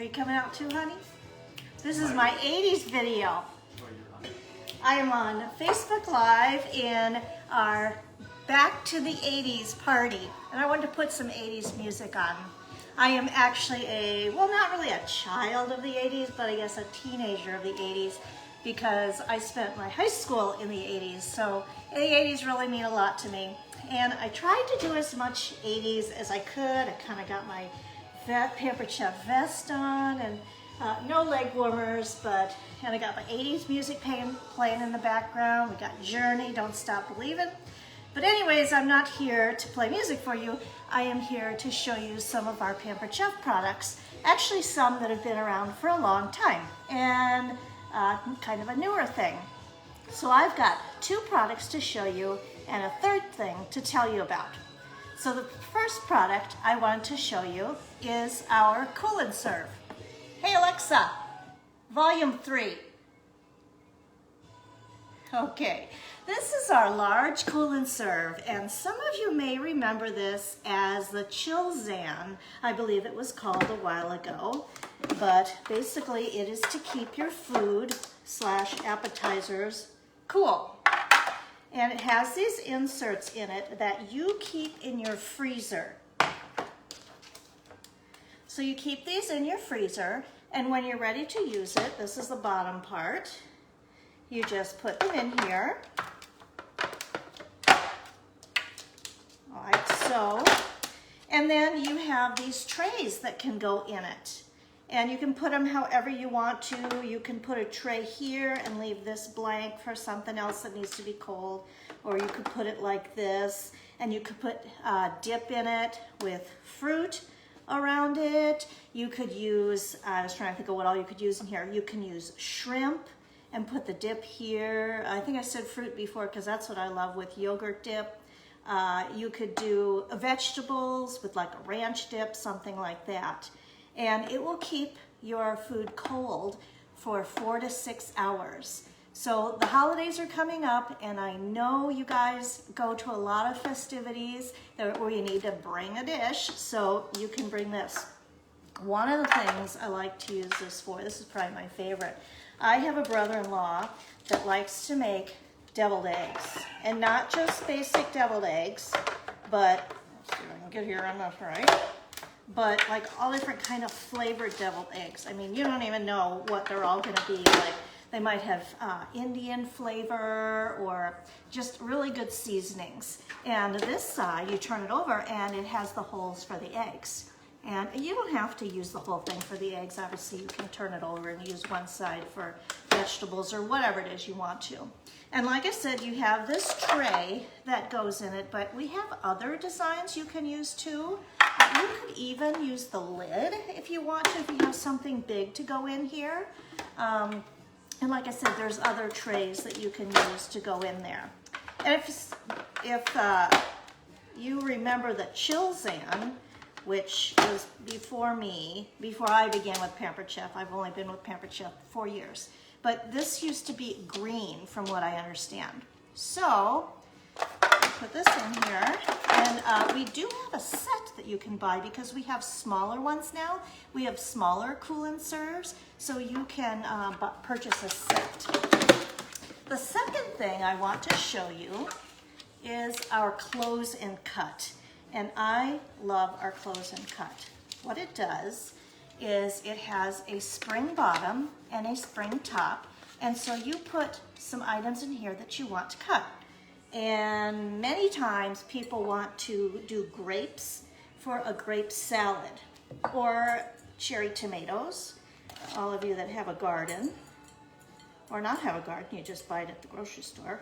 Are you coming out too, honey? This is my 80s video. I am on Facebook Live in our Back to the 80s party, and I wanted to put some 80s music on. I am actually well, not really a child of the 80s, but I guess a teenager of the 80s, because I spent my high school in the 80s, so the 80s really mean a lot to me. And I tried to do as much 80s as I could. I kind of got my Pampered Chef vest on, and no leg warmers, and I got my 80s music playing in the background. We got Journey, Don't Stop Believin'. But anyways, I'm not here to play music for you. I am here to show you some of our Pampered Chef products. Actually, some that have been around for a long time, and kind of a newer thing. So I've got 2 products to show you and a third thing to tell you about. So the first product I wanted to show you is our Cool and Serve. Hey Alexa, volume 3. Okay, this is our large Cool and Serve, and some of you may remember this as the Chilzan, I believe it was called a while ago, but basically it is to keep your food / appetizers cool. And it has these inserts in it that you keep in your freezer. So you keep these in your freezer, and when you're ready to use it, this is the bottom part, you just put them in here, like so. And then you have these trays that can go in it. And you can put them however you want to. You can put a tray here and leave this blank for something else that needs to be cold. Or you could put it like this, and you could put dip in it with fruit around it. You could use, I was trying to think of what all you could use in here. You can use shrimp and put the dip here. I think I said fruit before because that's what I love with yogurt dip. You could do vegetables with like a ranch dip, something like that. And it will keep your food cold for 4 to 6 hours. So the holidays are coming up, and I know you guys go to a lot of festivities where you need to bring a dish, so you can bring this. One of the things I like to use this for, this is probably my favorite, I have a brother-in-law that likes to make deviled eggs, and not just basic deviled eggs, but, let's see if I can get here on this right, but like all different kind of flavored deviled eggs. I mean, you don't even know what they're all gonna be like. They might have Indian flavor or just really good seasonings. And this side, you turn it over and it has the holes for the eggs. And you don't have to use the whole thing for the eggs. Obviously, you can turn it over and use one side for vegetables or whatever it is you want to. And like I said, you have this tray that goes in it, but we have other designs you can use too. You could even use the lid if you want to, if you have something big to go in here. And like I said, there's other trays that you can use to go in there. And if you remember the Chilzan, which was before I began with Pampered Chef. I've only been with Pampered Chef 4 years. But this used to be green from what I understand. So, put this in here, and we do have a set that you can buy because we have smaller ones now. We have smaller Cool and Serves, so you can purchase a set. The second thing I want to show you is our Close and Cut. And I love our Close and Cut. What it does is it has a spring bottom and a spring top, and so you put some items in here that you want to cut. And many times people want to do grapes for a grape salad, or cherry tomatoes, all of you that have a garden, or not have a garden, you just buy it at the grocery store,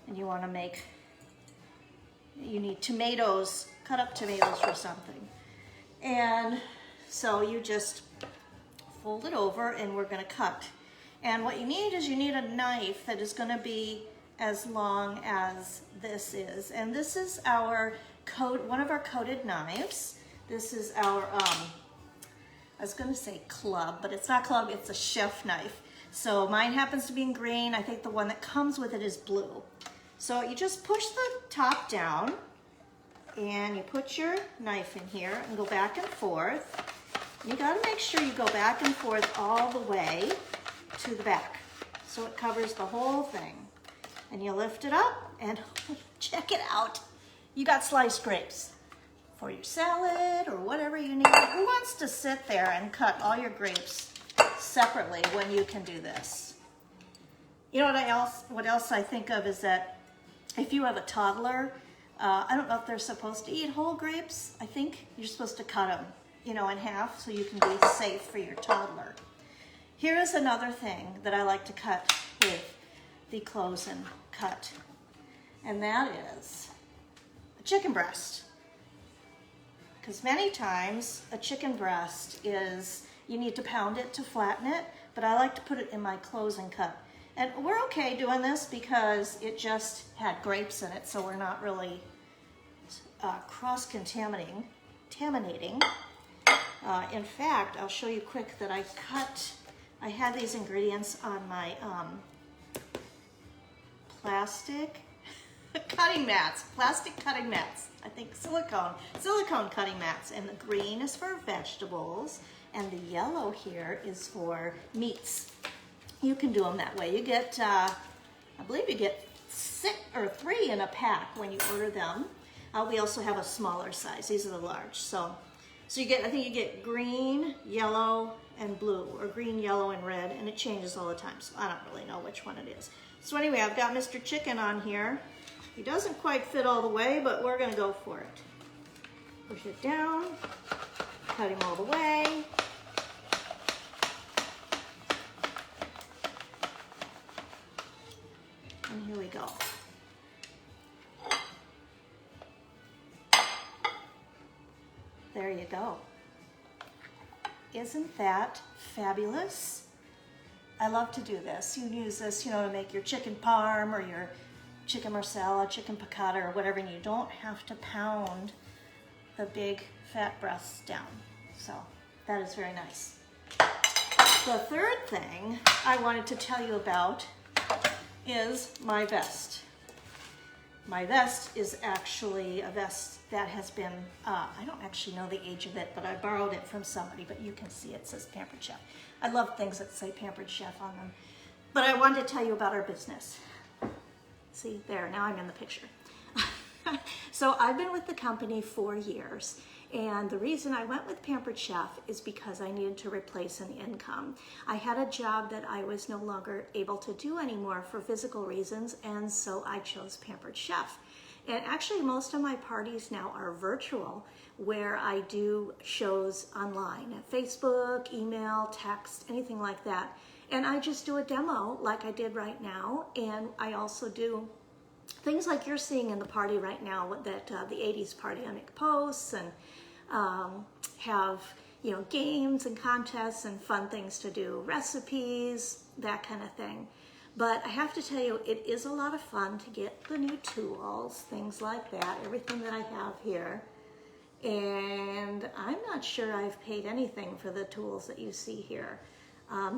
and you want to make, you need tomatoes, cut up tomatoes for something. And so you just fold it over and we're going to cut. And what you need is you need a knife that is going to be as long as this is. And this is our one of our coated knives. This is our, I was going to say club, but it's not club, it's a chef knife. So mine happens to be in green. I think the one that comes with it is blue. So you just push the top down and you put your knife in here and go back and forth. You gotta make sure you go back and forth all the way to the back so it covers the whole thing. And you lift it up and check it out. You got sliced grapes for your salad or whatever you need. Who wants to sit there and cut all your grapes separately when you can do this? You know what else I think of is that if you have a toddler, I don't know if they're supposed to eat whole grapes. I think you're supposed to cut them, you know, in half so you can be safe for your toddler. Here is another thing that I like to cut with the close and cut, and that is a chicken breast. Because many times a chicken breast is, you need to pound it to flatten it, but I like to put it in my close and cut. And we're okay doing this because it just had grapes in it, so we're not really cross-contaminating. In fact, I'll show you quick that I had these ingredients on my plastic cutting mats, I think silicone cutting mats, and the green is for vegetables, and the yellow here is for meats. You can do them that way. You get, I believe you get 6 or 3 in a pack when you order them. We also have a smaller size. These are the large. So you get, I think you get green, yellow, and blue, or green, yellow, and red, and it changes all the time. So I don't really know which one it is. So anyway, I've got Mr. Chicken on here. He doesn't quite fit all the way, but we're gonna go for it. Push it down, cut him all the way. And here we go. There you go. Isn't that fabulous? I love to do this. You use this, you know, to make your chicken parm or your chicken marsala, chicken piccata, or whatever, and you don't have to pound the big fat breasts down. So that is very nice. The third thing I wanted to tell you about is my vest. My vest is actually a vest that has been, I don't actually know the age of it, but I borrowed it from somebody, but you can see it says Pampered Chef. I love things that say Pampered Chef on them. But I wanted to tell you about our business. See, there, now I'm in the picture. So I've been with the company 4 years, and the reason I went with Pampered Chef is because I needed to replace an income. I had a job that I was no longer able to do anymore for physical reasons, and so I chose Pampered Chef. And actually most of my parties now are virtual, where I do shows online, at Facebook, email, text, anything like that. And I just do a demo like I did right now, and I also do things like you're seeing in the party right now, that the 80s party. I make posts and have, you know, games and contests and fun things to do, recipes, that kind of thing. But I have to tell you, it is a lot of fun to get the new tools, things like that, everything that I have here. And I'm not sure I've paid anything for the tools that you see here.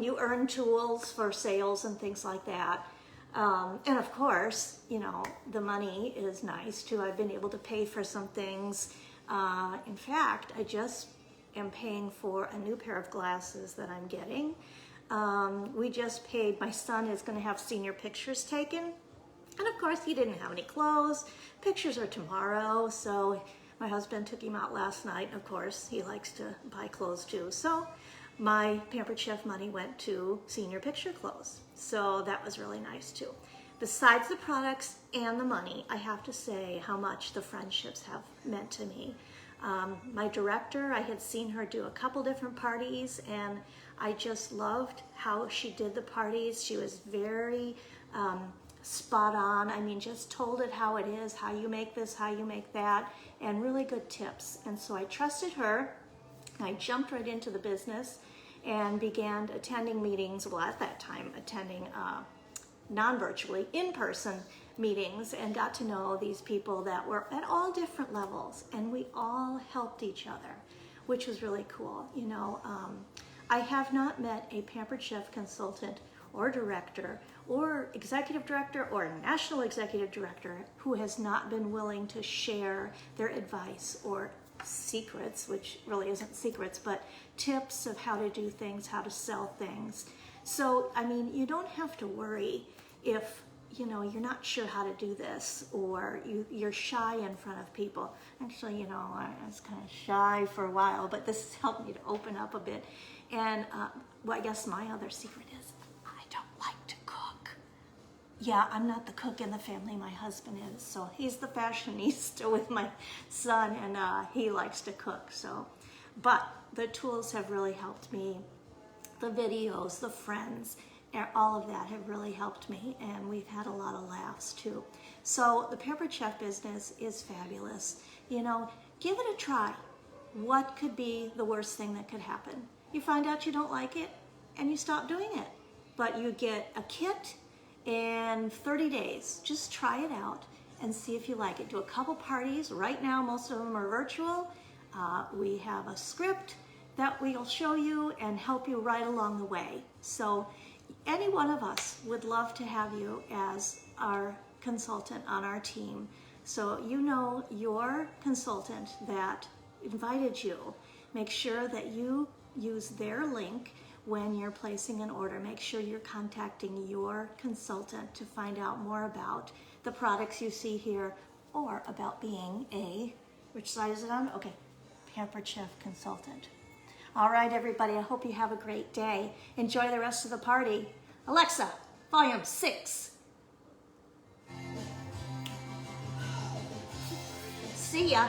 You earn tools for sales and things like that. And of course, you know, the money is nice too. I've been able to pay for some things. In fact, I just am paying for a new pair of glasses that I'm getting. We just paid, my son is going to have senior pictures taken. And of course, he didn't have any clothes. Pictures are tomorrow, so my husband took him out last night. Of course, he likes to buy clothes too. So my Pampered Chef money went to senior picture clothes. So that was really nice too. Besides the products and the money, I have to say how much the friendships have meant to me. My director, I had seen her do a couple different parties, and I just loved how she did the parties. She was very spot on. I mean, just told it how it is, how you make this, how you make that, and really good tips. And so I trusted her. I jumped right into the business and began attending meetings, well, at that time, attending non-virtually, in-person meetings, and got to know these people that were at all different levels, and we all helped each other, which was really cool. You know, I have not met a Pampered Chef consultant or director or executive director or national executive director who has not been willing to share their advice or secrets, which really isn't secrets, but tips of how to do things, how to sell things. So, I mean, you don't have to worry if, you know, you're not sure how to do this, or you're shy in front of people. Actually, you know, I was kind of shy for a while, but this has helped me to open up a bit. And well, I guess my other secret is I don't like to cook. Yeah, I'm not the cook in the family, my husband is. So he's the fashionista with my son, and he likes to cook. So, but the tools have really helped me. The videos, the friends, all of that have really helped me, and we've had a lot of laughs too. So the Pampered Chef business is fabulous. You know, give it a try. What could be the worst thing that could happen? You find out you don't like it and you stop doing it. But you get a kit in 30 days. Just try it out and see if you like it. Do a couple parties. Right now, most of them are virtual. We have a script that we'll show you and help you right along the way. So any one of us would love to have you as our consultant on our team. So you know your consultant that invited you. Make sure that you use their link when you're placing an order. Make sure you're contacting your consultant to find out more about the products you see here, or about being a, which side is it on? Okay, Pampered Chef consultant. All right, everybody, I hope you have a great day. Enjoy the rest of the party. Alexa, volume 6. See ya.